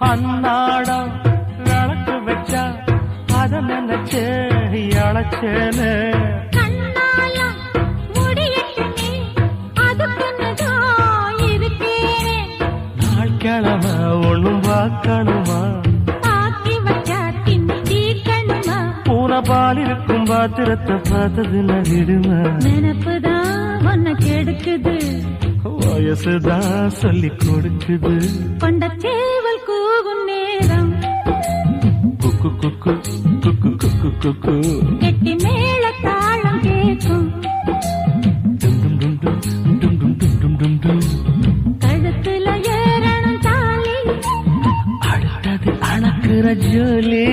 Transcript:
அன்னாடம் விளக்கு வச்சா அத நினைச்சு அழைச்சேன்னு நாள் கிழமை ஒண்ணும் பார்க்கணுமா பூனை பால் இருக்கும் பாத்திரத்தை பார்த்தது நடிடுமா நினப்புதான் ஒன்ன கெடுக்குது வயசுதான் சொல்லி கொடுக்குது கொண்ட சேவல் கூவும் நேரம் குக்கு குக்கு குக்கு குக்கு குக்கு கெட்டி மேல தாளம் கேட்கும் கழுத்துல ஏறணும் தாலி அடுத்தது அணக்குற ஜோலி